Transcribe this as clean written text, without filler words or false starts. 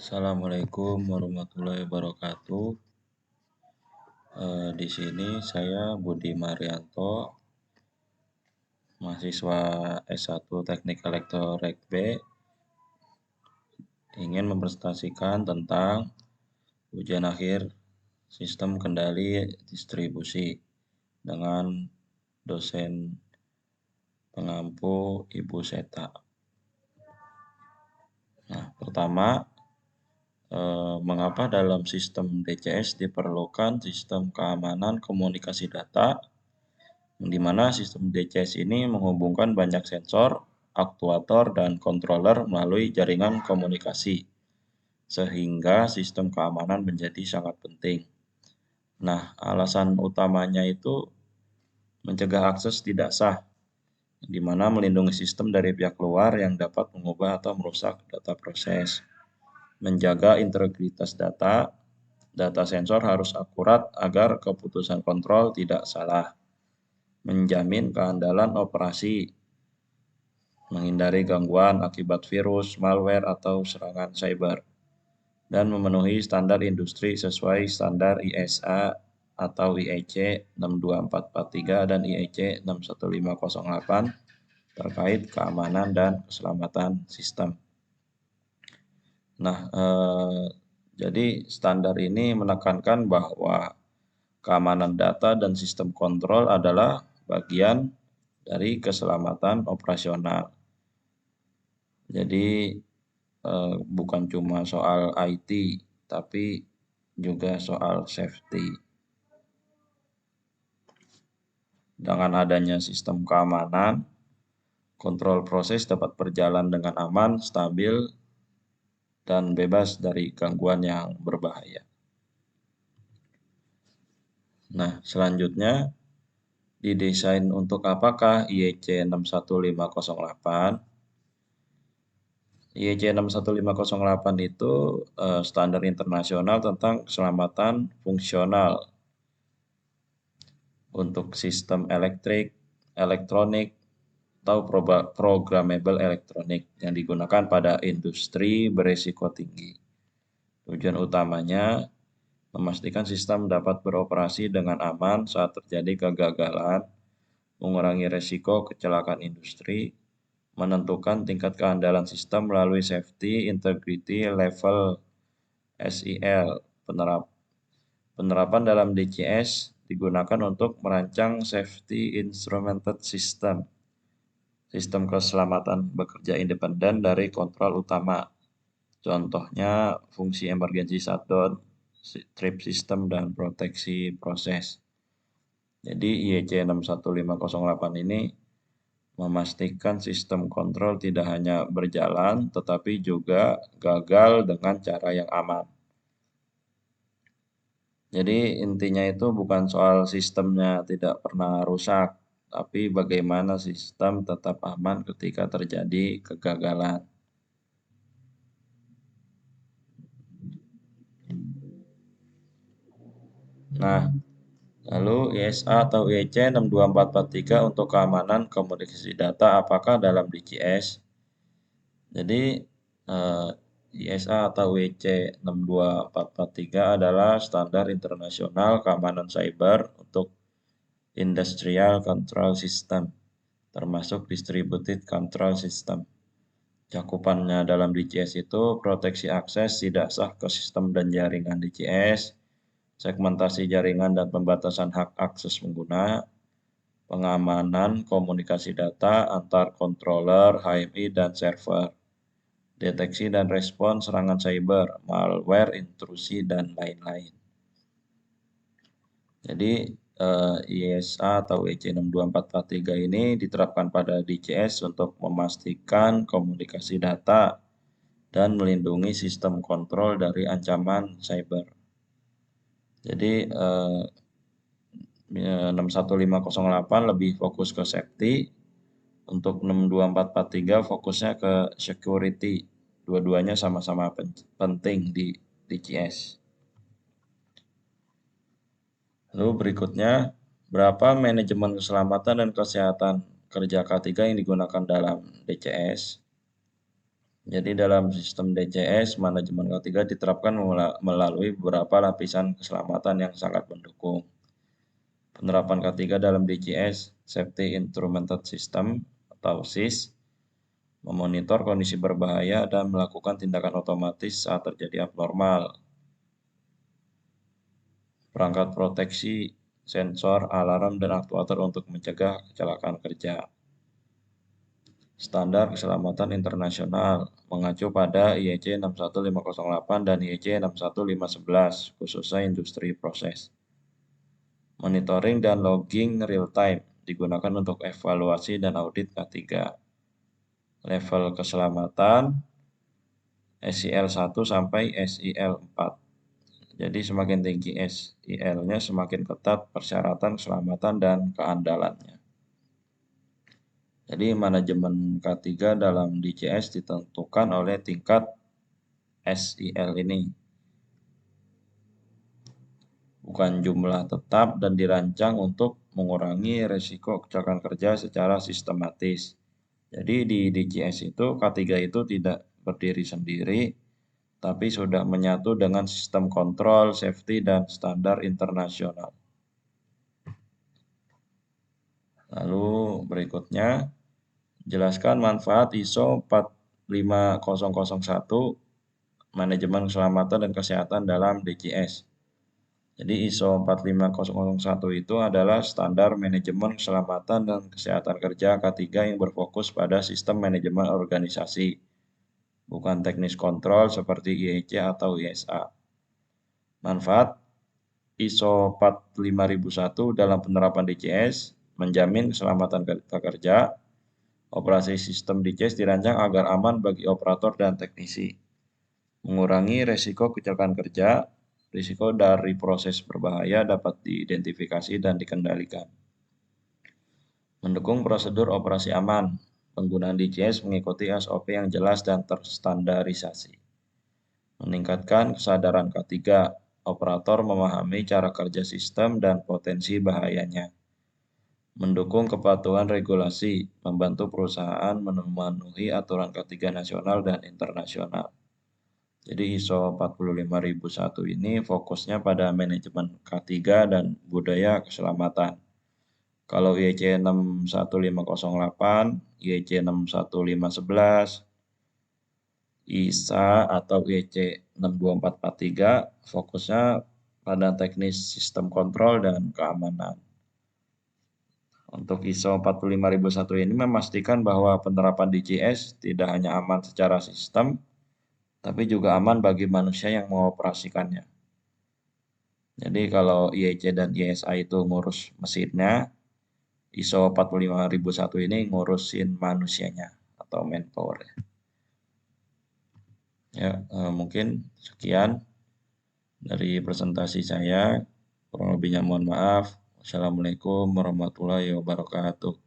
Assalamualaikum warahmatullahi wabarakatuh. Di sini saya Budi Marianto, mahasiswa S1 Teknik Elektronik B, ingin mempresentasikan tentang ujian akhir sistem kendali distribusi dengan dosen pengampu Ibu Seta. Nah, pertama, mengapa dalam sistem DCS diperlukan sistem keamanan komunikasi data, di mana sistem DCS ini menghubungkan banyak sensor, aktuator, dan controller melalui jaringan komunikasi, sehingga sistem keamanan menjadi sangat penting. Nah, alasan utamanya itu mencegah akses tidak sah, di mana melindungi sistem dari pihak luar yang dapat mengubah atau merusak data proses. Menjaga integritas data, data sensor harus akurat agar keputusan kontrol tidak salah. Menjamin keandalan operasi, menghindari gangguan akibat virus, malware, atau serangan cyber, dan memenuhi standar industri sesuai standar ISA atau IEC 62443 dan IEC 61508 terkait keamanan dan keselamatan sistem. Nah, jadi standar ini menekankan bahwa keamanan data dan sistem kontrol adalah bagian dari keselamatan operasional. Jadi bukan cuma soal IT, tapi juga soal safety. Dengan adanya sistem keamanan, kontrol proses dapat berjalan dengan aman, stabil, dan bebas dari gangguan yang berbahaya. Nah, selanjutnya, didesain untuk apakah IEC 61508? IEC 61508 itu standar internasional tentang keselamatan fungsional untuk sistem elektrik, elektronik, atau programmable elektronik yang digunakan pada industri berisiko tinggi. Tujuan utamanya memastikan sistem dapat beroperasi dengan aman saat terjadi kegagalan, mengurangi risiko kecelakaan industri, menentukan tingkat keandalan sistem melalui Safety Integrity Level SIL. Penerapan dalam DCS digunakan untuk merancang Safety Instrumented System, sistem keselamatan bekerja independen dari kontrol utama. Contohnya fungsi emergency shutdown, trip system, dan proteksi proses. Jadi IEC 61508 ini memastikan sistem kontrol tidak hanya berjalan, tetapi juga gagal dengan cara yang aman. Jadi intinya itu bukan soal sistemnya tidak pernah rusak, tapi bagaimana sistem tetap aman ketika terjadi kegagalan. Nah, lalu ISA atau IEC 62443 untuk keamanan komunikasi data apakah dalam DCS? Jadi ISA atau IEC 62443 adalah standar internasional keamanan cyber untuk industrial control system, termasuk distributed control system. Cakupannya dalam DCS itu proteksi akses tidak sah ke sistem dan jaringan DCS, segmentasi jaringan dan pembatasan hak akses pengguna, pengamanan komunikasi data antar controller, HMI, dan server, deteksi dan respon serangan cyber, malware, intrusi, dan lain-lain. Jadi ISA atau IEC 62443 ini diterapkan pada DCS untuk memastikan komunikasi data dan melindungi sistem kontrol dari ancaman cyber. Jadi 61508 lebih fokus ke safety, untuk 62443 fokusnya ke security. Dua-duanya sama-sama penting di DCS. Lalu berikutnya, berapa manajemen keselamatan dan kesehatan kerja K3 yang digunakan dalam DCS? Jadi dalam sistem DCS, manajemen K3 diterapkan melalui beberapa lapisan keselamatan yang sangat mendukung. Penerapan K3 dalam DCS, Safety Instrumented System atau SIS, memonitor kondisi berbahaya dan melakukan tindakan otomatis saat terjadi abnormal. Perangkat proteksi, sensor, alarm, dan aktuator untuk mencegah kecelakaan kerja. Standar keselamatan internasional mengacu pada IEC 61508 dan IEC 61511, khususnya industri proses. Monitoring dan logging real time digunakan untuk evaluasi dan audit K3. Level keselamatan SIL 1 sampai SIL 4. Jadi semakin tinggi SIL-nya, semakin ketat persyaratan keselamatan dan keandalannya. Jadi manajemen K3 dalam DCS ditentukan oleh tingkat SIL ini. Bukan jumlah tetap dan dirancang untuk mengurangi risiko kecelakaan kerja secara sistematis. Jadi di DCS itu K3 itu tidak berdiri sendiri, tapi sudah menyatu dengan sistem kontrol, safety, dan standar internasional. Lalu berikutnya, jelaskan manfaat ISO 45001 manajemen keselamatan dan kesehatan dalam DCS. Jadi ISO 45001 itu adalah standar manajemen keselamatan dan kesehatan kerja K3 yang berfokus pada sistem manajemen organisasi, bukan teknis kontrol seperti IEC atau ISA. Manfaat ISO 45001 dalam penerapan DCS menjamin keselamatan kerja. Operasi sistem DCS dirancang agar aman bagi operator dan teknisi, mengurangi risiko kecelakaan kerja. Risiko dari proses berbahaya dapat diidentifikasi dan dikendalikan. Mendukung prosedur operasi aman. Penggunaan DCS mengikuti SOP yang jelas dan terstandarisasi. Meningkatkan kesadaran K3. Operator memahami cara kerja sistem dan potensi bahayanya. Mendukung kepatuhan regulasi, membantu perusahaan memenuhi aturan K3 nasional dan internasional. Jadi ISO 45001 ini fokusnya pada manajemen K3 dan budaya keselamatan. Kalau IEC 61508, IEC 61511, ISA atau IEC 62443 fokusnya pada teknis sistem kontrol dan keamanan. Untuk ISO 45001 ini memastikan bahwa penerapan DCS tidak hanya aman secara sistem, tapi juga aman bagi manusia yang mengoperasikannya. Jadi kalau IEC dan ISA itu ngurus mesinnya, ISO 45001 ini ngurusin manusianya atau manpower. Ya, mungkin sekian dari presentasi saya. Kurang lebihnya mohon maaf. Wassalamualaikum warahmatullahi wabarakatuh.